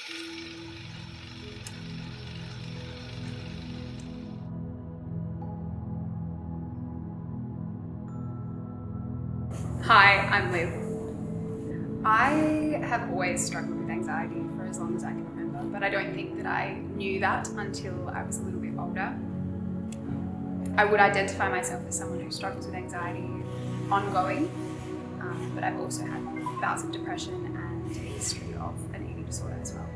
Hi, I'm Liv. I have always struggled with anxiety for as long as I can remember, but I don't think that I knew that until I was a little bit older. I would identify myself as someone who struggles with anxiety ongoing, but I've also had bouts of depression and a history of an eating disorder as well.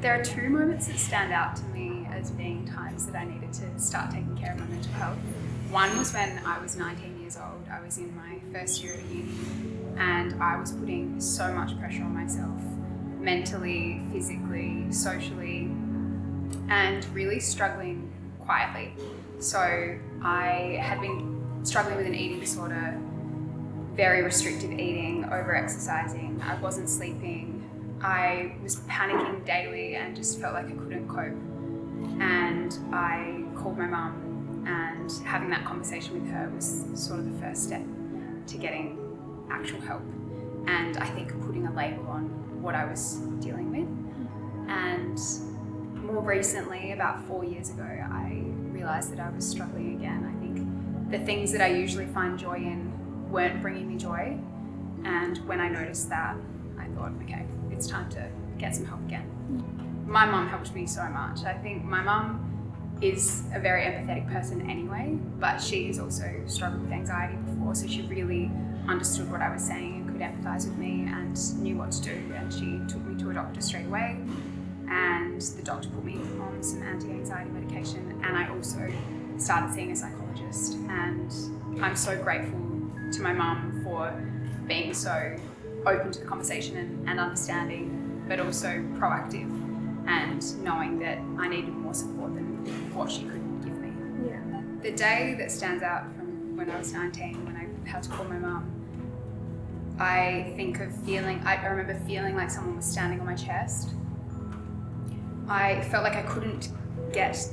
There are two moments that stand out to me as being times that I needed to start taking care of my mental health. One was when I was 19 years old. I was in my first year at uni and I was putting so much pressure on myself, mentally, physically, socially, and really struggling quietly. So I had been struggling with an eating disorder, very restrictive eating, over-exercising. I wasn't sleeping. I was panicking daily and just felt like I couldn't cope. And I called my mum, and having that conversation with her was sort of the first step to getting actual help. And I think putting a label on what I was dealing with. And more recently, about 4 years ago, I realised that I was struggling again. I think the things that I usually find joy in weren't bringing me joy. And when I noticed that, I thought, okay, it's time to get some help again. My mum helped me so much. I think my mum is a very empathetic person anyway, but she has also struggled with anxiety before, so she really understood what I was saying and could empathise with me and knew what to do. And she took me to a doctor straight away, and the doctor put me on some anti-anxiety medication, and I also started seeing a psychologist. And I'm so grateful to my mum for being so open to the conversation and understanding, but also proactive and knowing that I needed more support than what she could give me. Yeah. The day that stands out from when I was 19, when I had to call my mum, I remember feeling like someone was standing on my chest. I felt like I couldn't get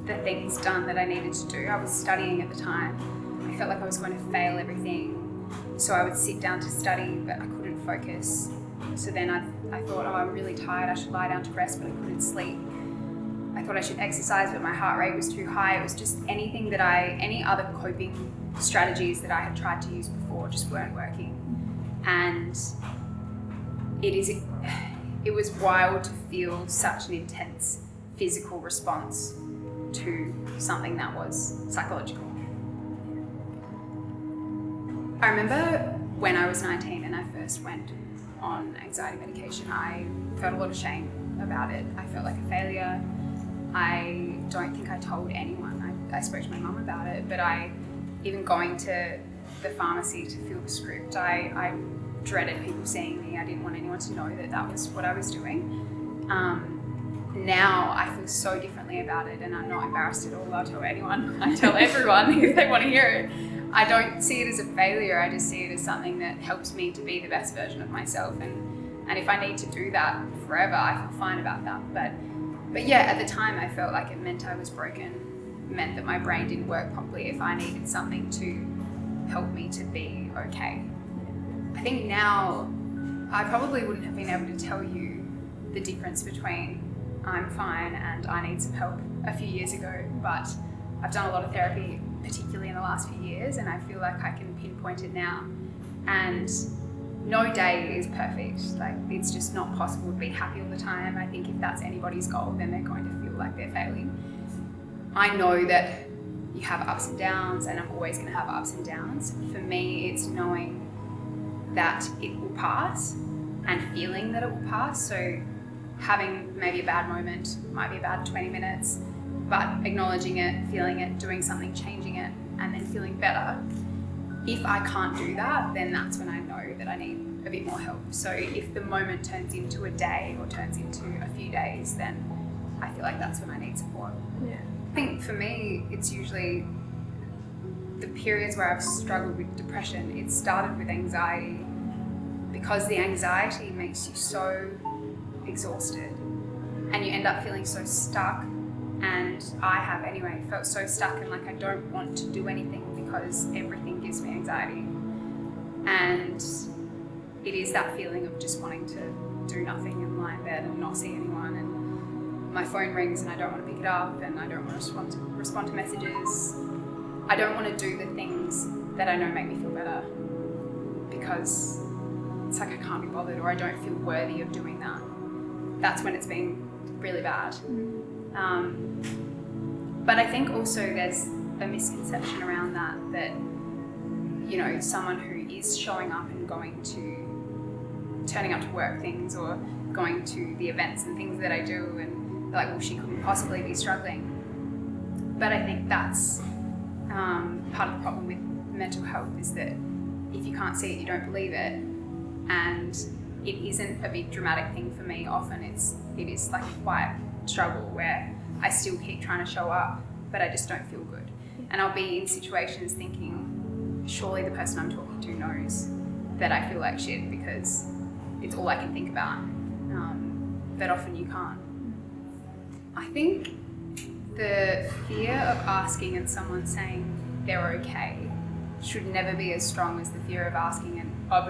the things done that I needed to do. I was studying at the time. I felt like I was going to fail everything. So I would sit down to study, but I couldn't focus. So then I thought, I'm really tired, I should lie down to rest, but I couldn't sleep. I thought I should exercise, but my heart rate was too high. It was just any other coping strategies that I had tried to use before just weren't working. And it was wild to feel such an intense physical response to something that was psychological. I remember when I was 19 and I first went on anxiety medication, I felt a lot of shame about it. I felt like a failure. I don't think I told anyone. I spoke to my mum about it, but even going to the pharmacy to fill the script, I dreaded people seeing me. I didn't want anyone to know that was what I was doing. Now I feel so differently about it, and I'm not embarrassed at all. I'll tell anyone. I tell everyone if they want to hear it. I don't see it as a failure. I just see it as something that helps me to be the best version of myself. And if I need to do that forever, I feel fine about that. But yeah, at the time I felt like it meant I was broken, meant that my brain didn't work properly if I needed something to help me to be okay. I think now I probably wouldn't have been able to tell you the difference between I'm fine and I need some help a few years ago, but I've done a lot of therapy, particularly in the last few years, and I feel like I can pinpoint it now. And no day is perfect. Like, it's just not possible to be happy all the time. I think if that's anybody's goal, then they're going to feel like they're failing. I know that you have ups and downs, and I'm always going to have ups and downs. For me, it's knowing that it will pass and feeling that it will pass. So having maybe a bad moment, might be a bad 20 minutes, but acknowledging it, feeling it, doing something, changing it, and then feeling better. If I can't do that, then that's when I know that I need a bit more help. So if the moment turns into a day or turns into a few days, then I feel like that's when I need support. Yeah. I think for me, it's usually the periods where I've struggled with depression. It started with anxiety, because the anxiety makes you so exhausted and you end up feeling so stuck. And I have anyway felt so stuck and like I don't want to do anything because everything gives me anxiety. And it is that feeling of just wanting to do nothing and lie in bed and not see anyone, and my phone rings and I don't want to pick it up, and I don't want to respond to messages. I don't want to do the things that I know make me feel better, because it's like I can't be bothered, or I don't feel worthy of doing that. That's when it's been really bad. But I think also there's a misconception around that, you know, someone who is showing up and turning up to work things, or going to the events and things that I do, and they're like, well, she couldn't possibly be struggling. But I think that's part of the problem with mental health, is that if you can't see it, you don't believe it. And it isn't a big dramatic thing for me. Often it is like a quiet struggle where I still keep trying to show up, but I just don't feel good. And I'll be in situations thinking, surely the person I'm talking to knows that I feel like shit, because it's all I can think about. But often you can't. I think the fear of asking and someone saying they're okay should never be as strong as the fear of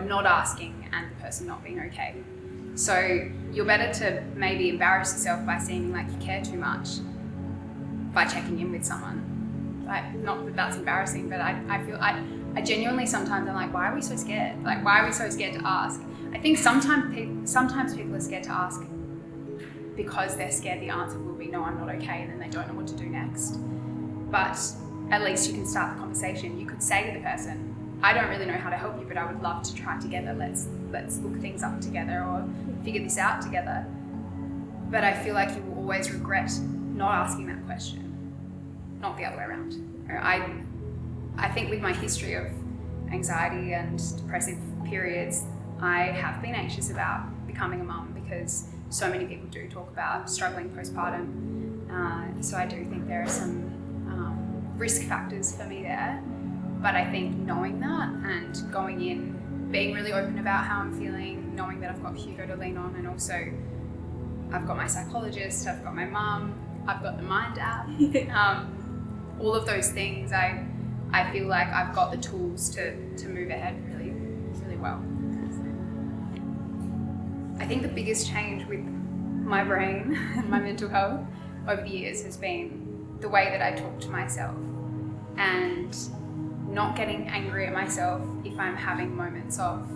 not asking and the person not being okay. So you're better to maybe embarrass yourself by seeming like you care too much by checking in with someone. Like, not that that's embarrassing, but I genuinely sometimes I'm like, why are we so scared? Like, why are we so scared to ask? I think sometimes people are scared to ask because they're scared the answer will be no, I'm not okay, and then they don't know what to do next. But at least you can start the conversation. You could say to the person, I don't really know how to help you, but I would love to try together. Let's look things up together, or figure this out together. But I feel like you will always regret not asking that question, not the other way around. I think with my history of anxiety and depressive periods, I have been anxious about becoming a mum, because so many people do talk about struggling postpartum. So I do think there are some risk factors for me there. But I think knowing that and going in, being really open about how I'm feeling, knowing that I've got Hugo to lean on, and also I've got my psychologist, I've got my mum, I've got the Mind app, all of those things, I feel like I've got the tools to move ahead really, really well. I think the biggest change with my brain and my mental health over the years has been the way that I talk to myself, and not getting angry at myself if I'm having moments of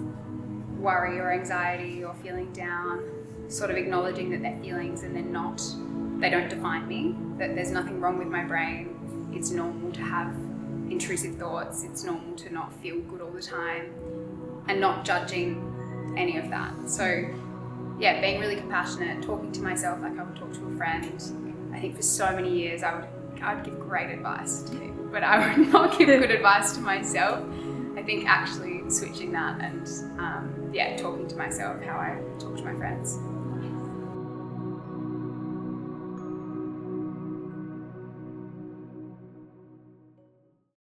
worry or anxiety or feeling down, sort of acknowledging that they're feelings and they don't define me, that there's nothing wrong with my brain. It's normal to have intrusive thoughts. It's normal to not feel good all the time, and not judging any of that. So yeah, being really compassionate, talking to myself like I would talk to a friend. I think for so many years I would give great advice to you, but I would not give good advice to myself. I think actually switching that and talking to myself how I talk to my friends.